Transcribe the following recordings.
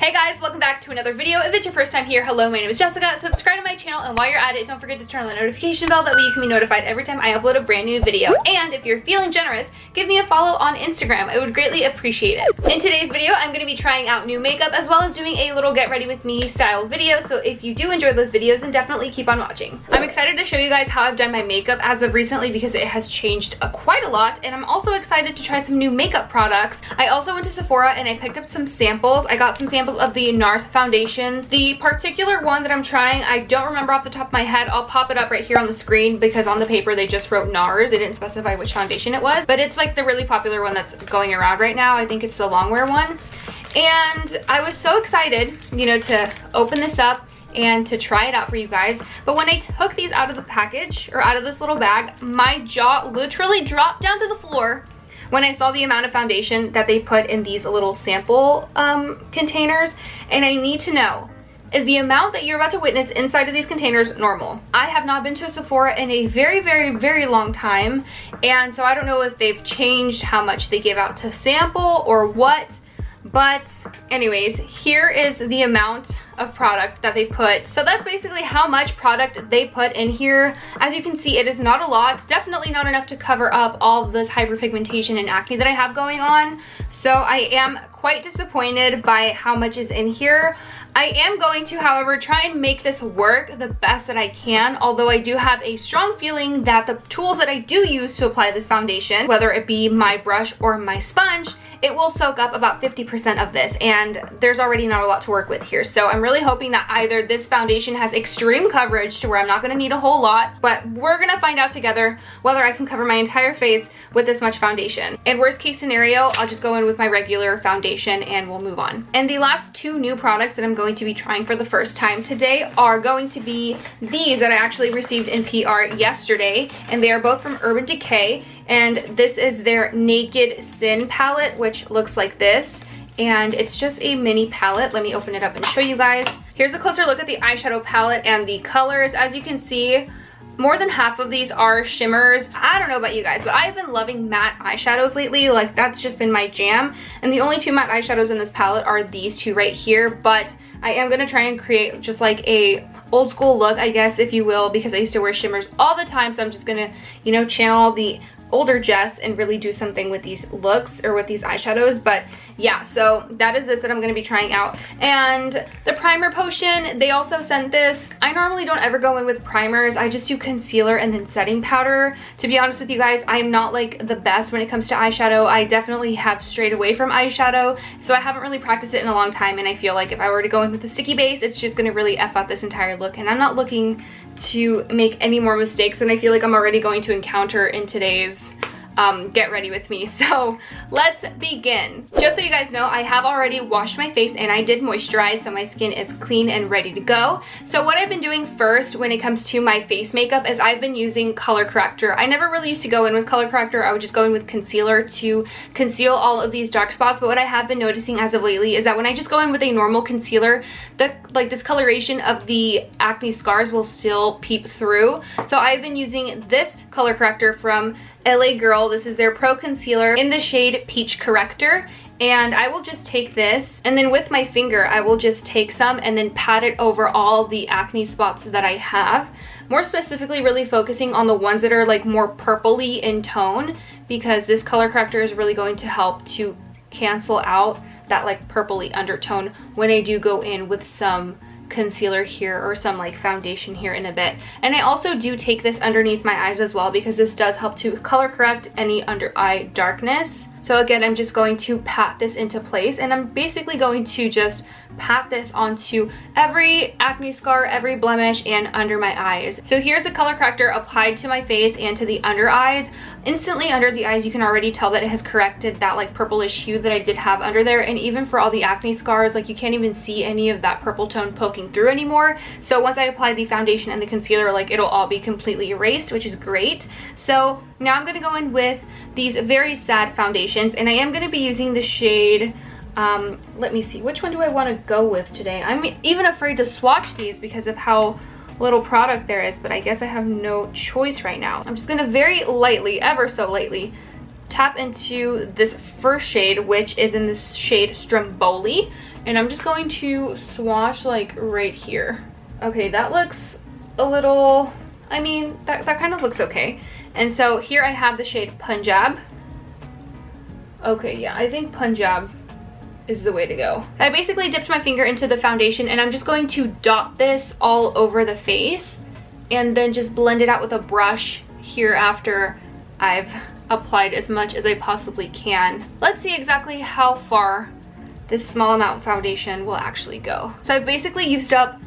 Hey guys, welcome back to another video. If it's your first time here, hello, my name is Jessica. Subscribe to my channel, and while you're at it, don't forget to turn on the notification bell. That way you can be notified every time I upload a brand new video. And if you're feeling generous, give me a follow on Instagram. I would greatly appreciate it. In today's video, I'm going to be trying out new makeup as well as doing a little get ready with me style video. So if you do enjoy those videos, then definitely keep on watching. I'm excited to show you guys how I've done my makeup as of recently because it has changed quite a lot. And I'm also excited to try some new makeup products. I also went to Sephora and I picked up some samples. I got some samples of the NARS foundation. The particular one that I'm trying, I don't remember off the top of my head. I'll pop it up right here on the screen because on the paper they just wrote NARS. They didn't specify which foundation it was, but it's like the really popular one that's going around right now. I think it's the longwear one. And I was so excited, you know, to open this up and to try it out for you guys. But when I took these out of the package or out of this little bag, my jaw literally dropped down to the floor when I saw the amount of foundation that they put in these little sample containers. And I need to know, is the amount that you're about to witness inside of these containers normal? I have not been to a Sephora in a very long time, and so I don't know if they've changed how much they give out to sample or what. But anyways, here is the amount of product that they put. So that's basically how much product they put in here. As you can see, it is not a lot. It's definitely not enough to cover up all of this hyperpigmentation and acne that I have going on. So I am quite disappointed by how much is in here. I am going to, however, try and make this work the best that I can, although I do have a strong feeling that the tools that I do use to apply this foundation, whether it be my brush or my sponge, it will soak up about 50% of this, and there's already not a lot to work with here. So I'm really hoping that either this foundation has extreme coverage to where I'm not going to need a whole lot, but we're going to find out together whether I can cover my entire face with this much foundation. In worst case scenario, I'll just go in with my regular foundation and we'll move on. And the last two new products that I'm going to be trying for the first time today are going to be these that I actually received in PR yesterday, and they are both from Urban Decay. And this is their Naked Sin palette, which looks like this. And it's just a mini palette. Let me open it up and show you guys. Here's a closer look at the eyeshadow palette and the colors. As you can see, more than half of these are shimmers. I don't know about you guys, but I've been loving matte eyeshadows lately. Like, that's just been my jam. And the only two matte eyeshadows in this palette are these two right here. But I am gonna try and create just like a old school look, I guess, if you will, because I used to wear shimmers all the time. So I'm just gonna, you know, channel the older Jess and really do something with these looks or with these eyeshadows. But yeah, so that is this that I'm going to be trying out. And the primer potion, they also sent this. I normally don't ever go in with primers. I just do concealer and then setting powder. To be honest with you guys, I'm not like the best when it comes to eyeshadow. I definitely have strayed away from eyeshadow, so I haven't really practiced it in a long time, and I feel like if I were to go in with a sticky base, it's just going to really F up this entire look, and I'm not looking to make any more mistakes than I feel like I'm already going to encounter in today's get ready with me. So let's begin. Just so you guys know, I have already washed my face and I did moisturize, so my skin is clean and ready to go. So what I've been doing first when it comes to my face makeup is I've been using color corrector. I never really used to go in with color corrector. I would just go in with concealer to conceal all of these dark spots. But what I have been noticing as of lately is that when I just go in with a normal concealer, the discoloration of the acne scars will still peep through. So I've been using this color corrector from LA Girl. This is their Pro Concealer in the shade Peach Corrector. And I will just take this, and then with my finger, I will just take some and then pat it over all the acne spots that I have. More specifically, really focusing on the ones that are like more purpley in tone, because this color corrector is really going to help to cancel out that like purpley undertone when I do go in with some concealer here or some like foundation here in a bit. And I also do take this underneath my eyes as well, because this does help to color correct any under eye darkness. So again, I'm just going to pat this into place, and I'm basically going to just pat this onto every acne scar, every blemish, and under my eyes. So here's the color corrector applied to my face and to the under eyes. Instantly under the eyes, you can already tell that it has corrected that like purplish hue that I did have under there. And even for all the acne scars, like you can't even see any of that purple tone poking through anymore. So once I apply the foundation and the concealer, like it'll all be completely erased, which is great. So now I'm gonna go in with these very sad foundations, and I am gonna be using the shade, let me see, which one do I want to go with today? I'm even afraid to swatch these because of how little product there is, but I guess I have no choice right now. I'm just gonna very lightly, ever so lightly, tap into this first shade, which is in the shade Stromboli. And I'm just going to swatch like right here. Okay, that looks a little, I mean, that kind of looks okay. And so here I have the shade Punjab. Okay, yeah, I think Punjab is the way to go. I basically dipped my finger into the foundation and I'm just going to dot this all over the face and then just blend it out with a brush here after I've applied as much as I possibly can. Let's see exactly how far this small amount of foundation will actually go. So I've basically used up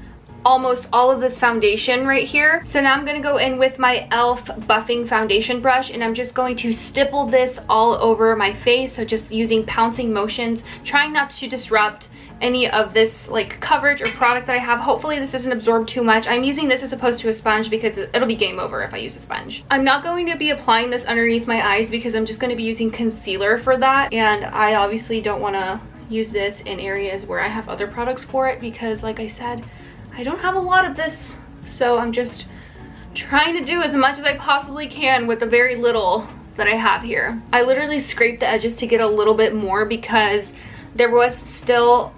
almost all of this foundation right here. So now I'm gonna go in with my e.l.f. buffing foundation brush and I'm just going to stipple this all over my face. So just using pouncing motions, trying not to disrupt any of this like coverage or product that I have. Hopefully this doesn't absorb too much. I'm using this as opposed to a sponge because it'll be game over if I use a sponge. I'm not going to be applying this underneath my eyes because I'm just going to be using concealer for that, and I obviously don't want to use this in areas where I have other products for it because, like I said, I don't have a lot of this. So I'm just trying to do as much as I possibly can with the very little that I have here. I literally scraped the edges to get a little bit more because there was still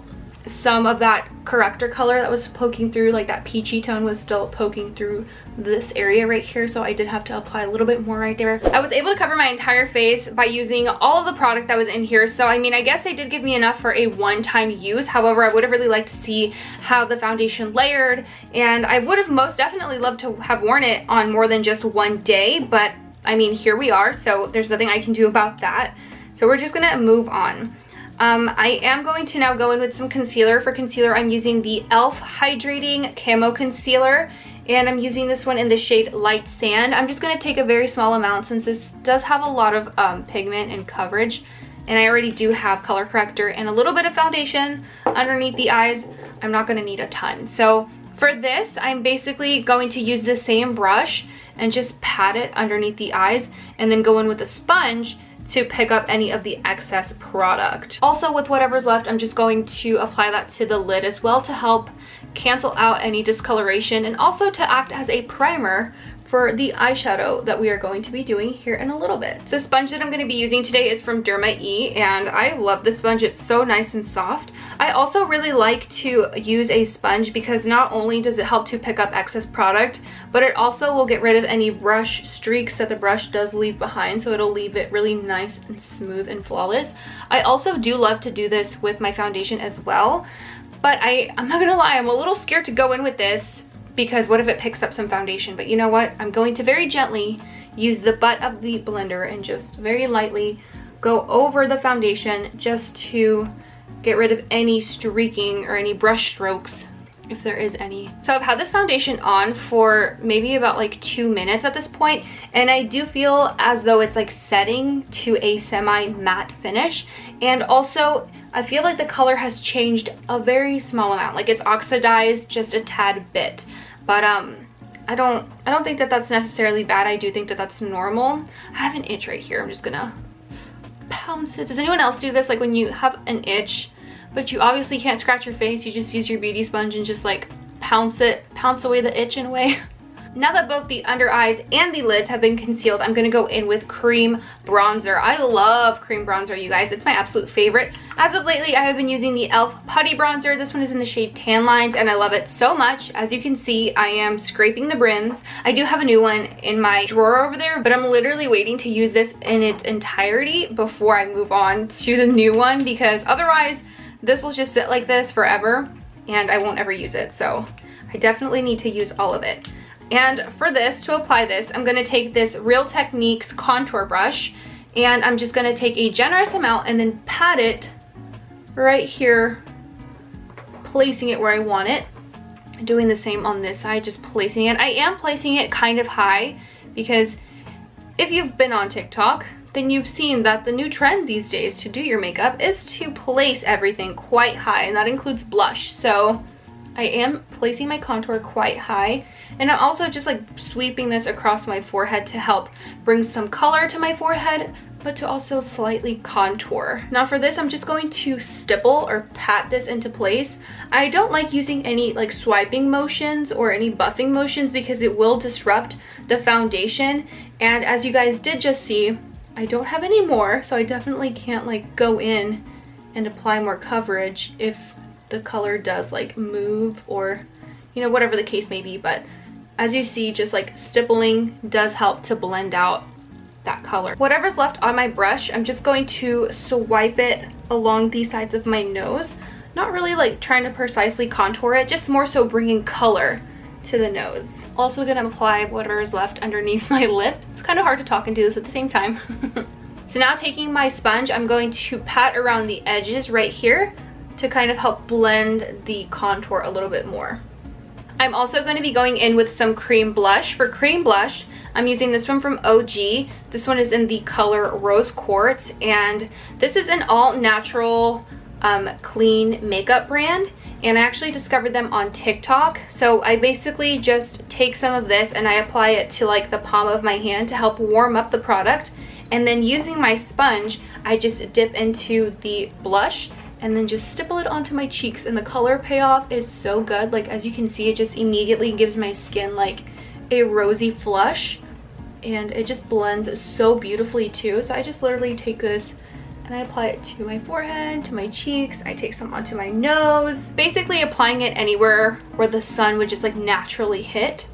some of that corrector color that was poking through, like that peachy tone was still poking through this area right here, so I did have to apply a little bit more right there. I was able to cover my entire face by using all of the product that was in here, so I mean, I guess they did give me enough for a one-time use. However, I would have really liked to see how the foundation layered, and I would have most definitely loved to have worn it on more than just one day, but I mean, here we are, so there's nothing I can do about that. So we're just gonna move on. I am going to now go in with some concealer. For concealer, I'm using the e.l.f. Hydrating Camo Concealer, and I'm using this one in the shade Light Sand. I'm just going to take a very small amount since this does have a lot of pigment and coverage, and I already do have color corrector and a little bit of foundation underneath the eyes. I'm not going to need a ton. So for this, I'm basically going to use the same brush and just pat it underneath the eyes and then go in with a sponge to pick up any of the excess product. Also, with whatever's left, I'm just going to apply that to the lid as well to help cancel out any discoloration and also to act as a primer for the eyeshadow that we are going to be doing here in a little bit. So the sponge that I'm going to be using today is from Derma E, and I love this sponge. It's so nice and soft. I also really like to use a sponge because not only does it help to pick up excess product, but it also will get rid of any brush streaks that the brush does leave behind, so it'll leave it really nice and smooth and flawless. I also do love to do this with my foundation as well, but I'm not gonna lie, I'm a little scared to go in with this because what if it picks up some foundation? But you know what? I'm going to very gently use the butt of the blender and just very lightly go over the foundation just to get rid of any streaking or any brush strokes if there is any. So I've had this foundation on for maybe about like 2 minutes at this point, and I do feel as though it's like setting to a semi-matte finish, and also I feel like the color has changed a very small amount, like it's oxidized just a tad bit. But I don't think that that's necessarily bad. I do think that that's normal. I have an itch right here. I'm just gonna pounce it. Does anyone else do this? Like when you have an itch, but you obviously can't scratch your face, you just use your beauty sponge and just like pounce away the itch in a way. Now that both the under eyes and the lids have been concealed, I'm going to go in with cream bronzer. I love cream bronzer, you guys. It's my absolute favorite. As of lately, I have been using the e.l.f. Putty Bronzer. This one is in the shade Tan Lines, and I love it so much. As you can see, I am scraping the brims. I do have a new one in my drawer over there, but I'm literally waiting to use this in its entirety before I move on to the new one, because otherwise, this will just sit like this forever, and I won't ever use it. So I definitely need to use all of it. And for this, to apply this, I'm going to take this Real Techniques contour brush, and I'm just going to take a generous amount and then pat it right here, placing it where I want it. Doing the same on this side, just placing it. I am placing it kind of high because if you've been on TikTok, then you've seen that the new trend these days to do your makeup is to place everything quite high, and that includes blush. So I am placing my contour quite high, and I'm also just like sweeping this across my forehead to help bring some color to my forehead, but to also slightly contour. Now for this, I'm just going to stipple or pat this into place. I don't like using any like swiping motions or any buffing motions because it will disrupt the foundation, and as you guys did just see, I don't have any more, so I definitely can't like go in and apply more coverage if the color does like move, or you know, whatever the case may be. But as you see, just like stippling does help to blend out that color. Whatever's left on my brush, I'm just going to swipe it along the sides of my nose. Not really like trying to precisely contour it, just more so bringing color to the nose. Also gonna apply whatever is left underneath my lip. It's kind of hard to talk and do this at the same time. So now taking my sponge, I'm going to pat around the edges right here to kind of help blend the contour a little bit more. I'm also going to be going in with some cream blush. For cream blush, I'm using this one from OG. This one is in the color Rose Quartz, and this is an all natural clean makeup brand, and I actually discovered them on TikTok. So I basically just take some of this and I apply it to like the palm of my hand to help warm up the product, and then using my sponge I just dip into the blush and then just stipple it onto my cheeks, and the color payoff is so good. Like, as you can see, it just immediately gives my skin like a rosy flush, and it just blends so beautifully too. So I just literally take this and I apply it to my forehead, to my cheeks. I take some onto my nose, basically applying it anywhere where the sun would just like naturally hit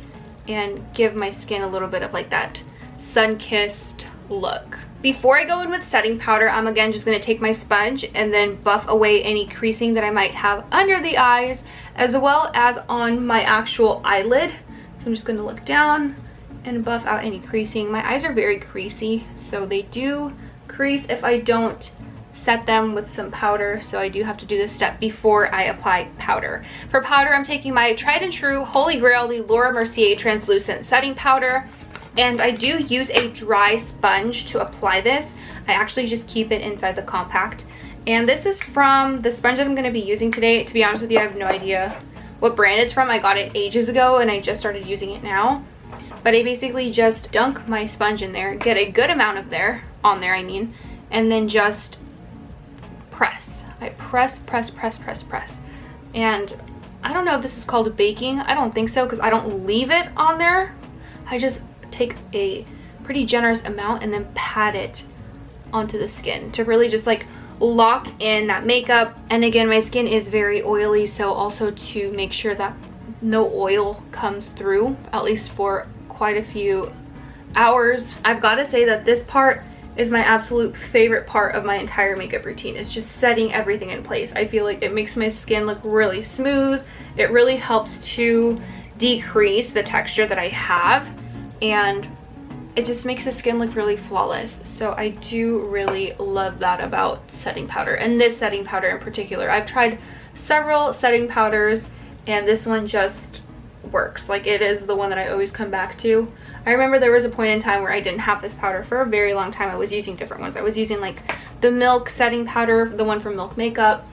and give my skin a little bit of like that sun-kissed look. Before I go in with setting powder, I'm again just going to take my sponge and then buff away any creasing that I might have under the eyes, as well as on my actual eyelid. So I'm just going to look down and buff out any creasing. My eyes are very creasy, so they do crease if I don't set them with some powder, so I do have to do this step before I apply powder. For powder, I'm taking my tried and true holy grail, the Laura Mercier translucent setting powder, and I do use a dry sponge to apply this. I actually just keep it inside the compact, and this is from the sponge that I'm going to be using today. To be honest with you, I have no idea what brand it's from. I got it ages ago and I just started using it now, but I basically just dunk my sponge in there, get a good amount of on there, and then just press. I press, and I don't know if this is called baking. I don't think so, because I don't leave it on there. I just take a pretty generous amount and then pat it onto the skin to really just like lock in that makeup. And again, my skin is very oily, so also to make sure that no oil comes through, at least for quite a few hours. I've got to say that this part is my absolute favorite part of my entire makeup routine. It's just setting everything in place. I feel like it makes my skin look really smooth. It really helps to decrease the texture that I have, and it just makes the skin look really flawless. So I do really love that about setting powder, and this setting powder in particular. I've tried several setting powders and this one just works. Like, it is the one that I always come back to. I remember there was a point in time where I didn't have this powder for a very long time. I was using different ones. I was using like the Milk setting powder, the one from Milk Makeup.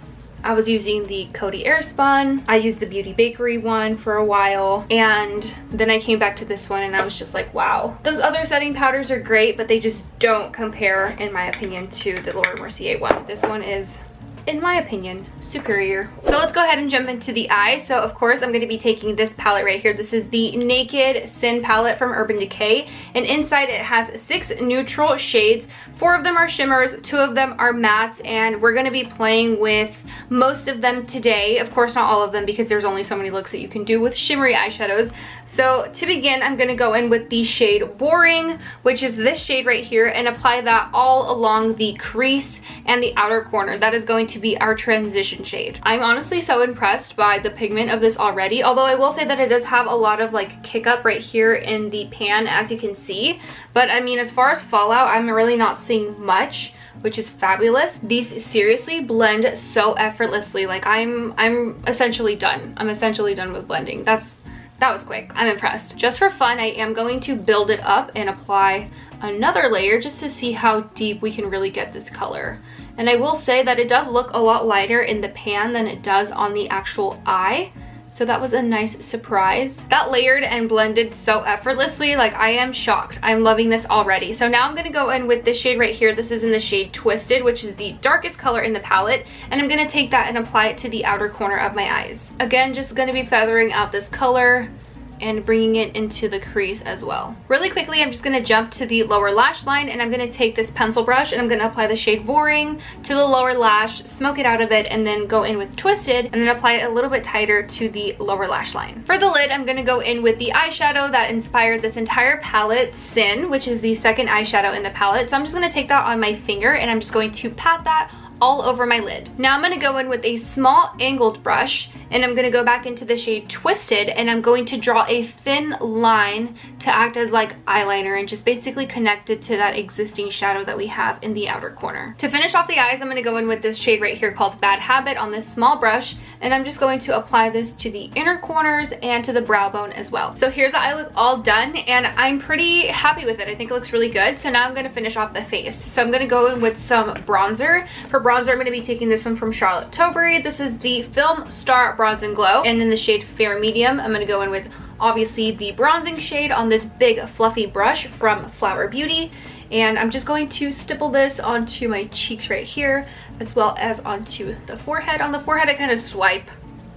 I was using the Coty Airspun. I used the Beauty Bakery one for a while, and then I came back to this one and I was just like, wow. Those other setting powders are great, but they just don't compare, in my opinion, to the Laura Mercier one. This one is, in my opinion, superior. So let's go ahead and jump into the eye. So of course I'm going to be taking this palette right here. This is the Naked Sin palette from Urban Decay, and inside it has 6 neutral shades. 4 of them are shimmers, 2 of them are mattes, and we're going to be playing with most of them today. Of course not all of them, because there's only so many looks that you can do with shimmery eyeshadows. So to begin, I'm going to go in with the shade Boring, which is this shade right here, and apply that all along the crease and the outer corner. That is going to be our transition shade. I'm honestly so impressed by the pigment of this already, although I will say that it does have a lot of like kick up right here in the pan, as you can see. But I mean, as far as fallout, I'm really not seeing much, which is fabulous. These seriously blend so effortlessly. Like, I'm essentially done. I'm essentially done with blending. That was quick. I'm impressed. Just for fun, I am going to build it up and apply another layer just to see how deep we can really get this color. And I will say that it does look a lot lighter in the pan than it does on the actual eye. So that was a nice surprise. That layered and blended so effortlessly. Like, I am shocked. I'm loving this already. So now I'm going to go in with this shade right here. This is in the shade Twisted, which is the darkest color in the palette. And I'm going to take that and apply it to the outer corner of my eyes. Again, just going to be feathering out this color and bringing it into the crease as well. Really quickly, I'm just going to jump to the lower lash line, and I'm going to take this pencil brush and I'm going to apply the shade Boring to the lower lash, smoke it out a bit, and then go in with Twisted and then apply it a little bit tighter to the lower lash line. For the lid, I'm going to go in with the eyeshadow that inspired this entire palette, Sin, which is the second eyeshadow in the palette. So I'm just going to take that on my finger and I'm just going to pat that all over my lid. Now I'm going to go in with a small angled brush and I'm going to go back into the shade Twisted, and I'm going to draw a thin line to act as like eyeliner and just basically connect it to that existing shadow that we have in the outer corner. To finish off the eyes, I'm going to go in with this shade right here called Bad Habit on this small brush, and I'm just going to apply this to the inner corners and to the brow bone as well. So here's the eye look all done, and I'm pretty happy with it. I think it looks really good. So now I'm going to finish off the face. So I'm going to go in with some bronzer. For bronzer, I'm going to be taking this one from Charlotte Tilbury. This is the Film Star Bronze and Glow, and in the shade Fair Medium, I'm going to go in with obviously the bronzing shade on this big fluffy brush from Flower Beauty, and I'm just going to stipple this onto my cheeks right here as well as onto the forehead. On the forehead I kind of swipe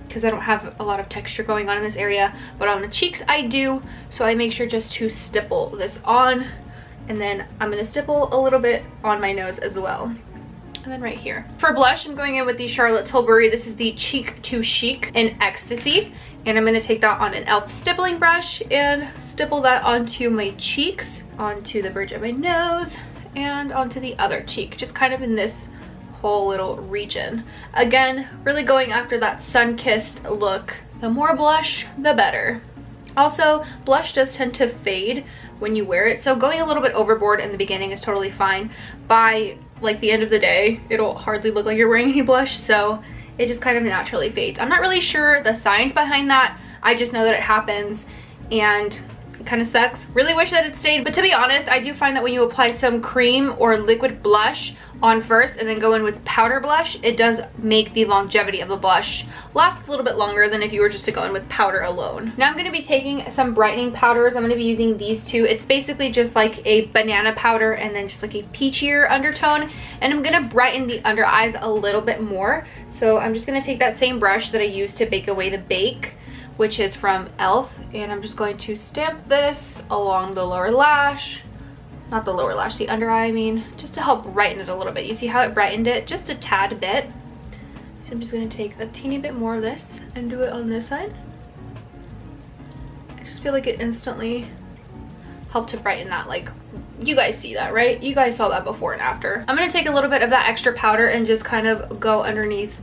because I don't have a lot of texture going on in this area, but on the cheeks I do, so I make sure just to stipple this on, and then I'm going to stipple a little bit on my nose as well. And then right here. For blush, I'm going in with the Charlotte Tilbury. This is the Cheek to Chic in Ecstasy. And I'm going to take that on an e.l.f. stippling brush and stipple that onto my cheeks, onto the bridge of my nose, and onto the other cheek. Just kind of in this whole little region. Again, really going after that sun-kissed look. The more blush, the better. Also, blush does tend to fade when you wear it, so going a little bit overboard in the beginning is totally fine. By like the end of the day, it'll hardly look like you're wearing any blush, so it just kind of naturally fades. I'm not really sure the science behind that. I just know that it happens and it kind of sucks. Really wish that it stayed, but to be honest, I do find that when you apply some cream or liquid blush on first and then go in with powder blush, it does make the longevity of the blush last a little bit longer than if you were just to go in with powder alone. Now I'm going to be taking some brightening powders. I'm going to be using these two. It's basically just like a banana powder and then just like a peachier undertone, and I'm going to brighten the under eyes a little bit more. So I'm just going to take that same brush that I used to bake away the bake, which is from e.l.f., and I'm just going to stamp this along the lower lash. Not the lower lash, the under eye, I mean, just to help brighten it a little bit. You see how it brightened it? Just a tad bit. So I'm just going to take a teeny bit more of this and do it on this side. I just feel like it instantly helped to brighten that. Like, you guys see that, right? You guys saw that before and after. I'm going to take a little bit of that extra powder and just kind of go underneath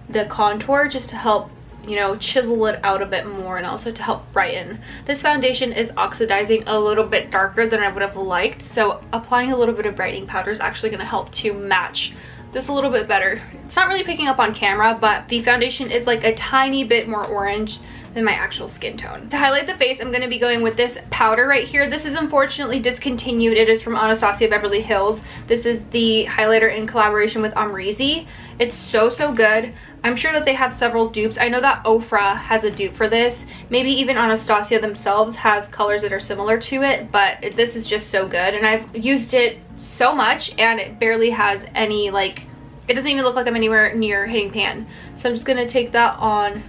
the contour just to help, you know, chisel it out a bit more and also to help brighten. This foundation is oxidizing a little bit darker than I would have liked, so applying a little bit of brightening powder is actually going to help to match this a little bit better. It's not really picking up on camera, but the foundation is like a tiny bit more orange than my actual skin tone. To highlight the face, I'm going to be going with this powder right here. This is unfortunately discontinued. It is from Anastasia Beverly Hills. This is the highlighter in collaboration with Amrezy. It's so good. I'm sure that they have several dupes. I know that Ofra has a dupe for this. Maybe even Anastasia themselves has colors that are similar to it, but this is just so good. And I've used it so much and it barely has any, like, it doesn't even look like I'm anywhere near hitting pan. So I'm just gonna take that on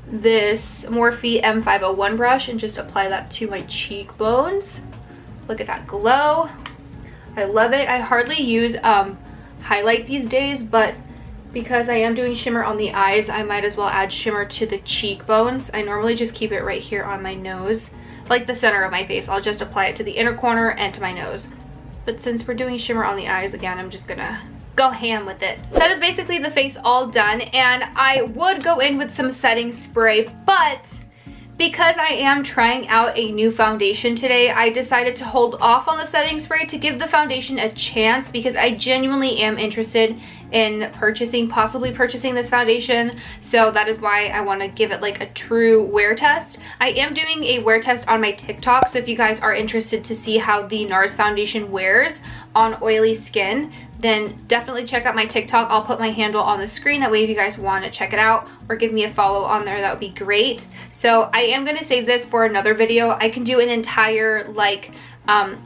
this Morphe M501 brush and just apply that to my cheekbones. Look at that glow. I love it. I hardly use highlight these days, but because I am doing shimmer on the eyes, I might as well add shimmer to the cheekbones. I normally just keep it right here on my nose, like the center of my face. I'll just apply it to the inner corner and to my nose. But since we're doing shimmer on the eyes, again, I'm just gonna go ham with it. So that is basically the face all done, and I would go in with some setting spray, but because I am trying out a new foundation today, I decided to hold off on the setting spray to give the foundation a chance, because I genuinely am interested in possibly purchasing this foundation. So that is why I want to give it like a true wear test. I am doing a wear test on my TikTok, so if you guys are interested to see how the NARS foundation wears on oily skin, then definitely check out my TikTok. I'll put my handle on the screen. That way if you guys want to check it out or give me a follow on there, that would be great. So I am going to save this for another video. I can do an entire like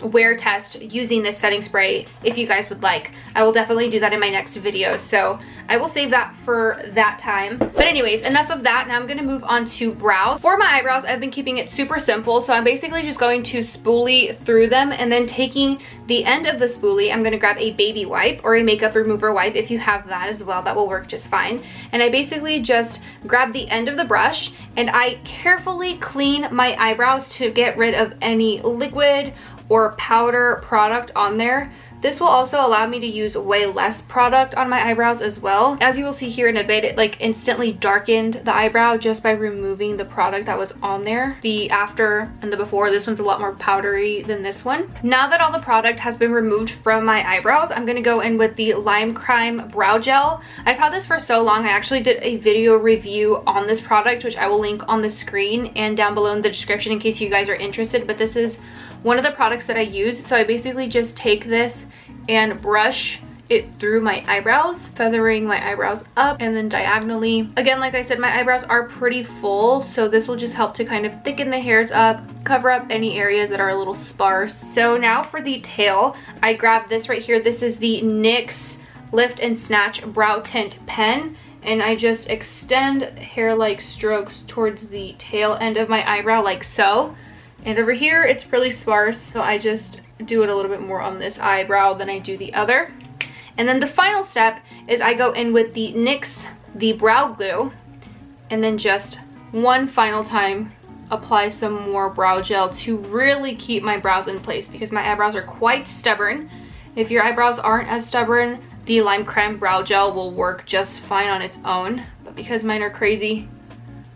wear test using this setting spray if you guys would like. I will definitely do that in my next video, so I will save that for that time. But anyways, enough of that. Now I'm going to move on to brows. For my eyebrows, I've been keeping it super simple, so I'm basically just going to spoolie through them, and then taking the end of the spoolie, I'm going to grab a baby wipe or a makeup remover wipe if you have that as well. That will work just fine. And I basically just grab the end of the brush and I carefully clean my eyebrows to get rid of any liquid or powder product on there. This will also allow me to use way less product on my eyebrows as well. As you will see here in a bit, it like instantly darkened the eyebrow just by removing the product that was on there. The after and the before, this one's a lot more powdery than this one. Now that all the product has been removed from my eyebrows, I'm gonna go in with the Lime Crime Brow Gel. I've had this for so long, I actually did a video review on this product, which I will link on the screen and down below in the description in case you guys are interested, but this is one of the products that I use. So I basically just take this and brush it through my eyebrows, feathering my eyebrows up and then diagonally. Again, like I said, my eyebrows are pretty full, so this will just help to kind of thicken the hairs up, cover up any areas that are a little sparse. So now for the tail, I grabbed this right here. This is the NYX Lift and Snatch Brow Tint Pen, and I just extend hair-like strokes towards the tail end of my eyebrow like so. And over here, it's really sparse, so I just do it a little bit more on this eyebrow than I do the other. And then the final step is I go in with the NYX, the brow glue, and then just one final time apply some more brow gel to really keep my brows in place, because my eyebrows are quite stubborn. If your eyebrows aren't as stubborn, the Lime Crime Brow Gel will work just fine on its own. But because mine are crazy,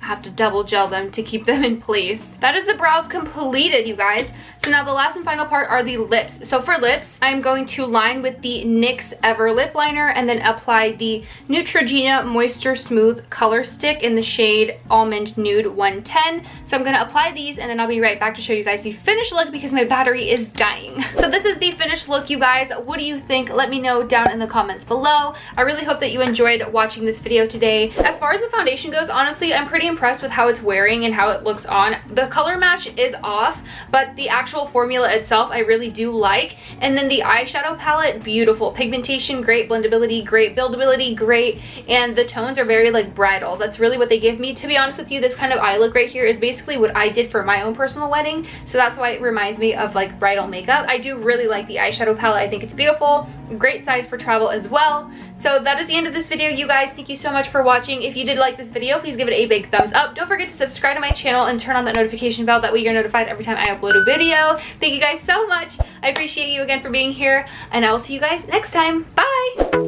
I have to double gel them to keep them in place. That is the brows completed, you guys. So now the last and final part are the lips. So for lips, I'm going to line with the NYX Ever Lip Liner and then apply the Neutrogena Moisture Smooth Color Stick in the shade Almond Nude 110. So I'm going to apply these and then I'll be right back to show you guys the finished look because my battery is dying. So this is the finished look, you guys. What do you think? Let me know down in the comments below. I really hope that you enjoyed watching this video today. As far as the foundation goes, honestly, I'm pretty impressed with how it's wearing and how it looks on. The color match is off, but the actual formula itself I really do like. And then the eyeshadow palette, beautiful. Pigmentation, great. Blendability, great. Buildability, great. And the tones are very like bridal. That's really what they give me. To be honest with you, this kind of eye look right here is basically what I did for my own personal wedding. So that's why it reminds me of like bridal makeup. I do really like the eyeshadow palette. I think it's beautiful. Great size for travel as well. So that is the end of this video, you guys. Thank you so much for watching. If you did like this video, please give it a big thumbs up. Don't forget to subscribe to my channel and turn on that notification bell. That way you're notified every time I upload a video. Thank you guys so much. I appreciate you again for being here, and I will see you guys next time. Bye!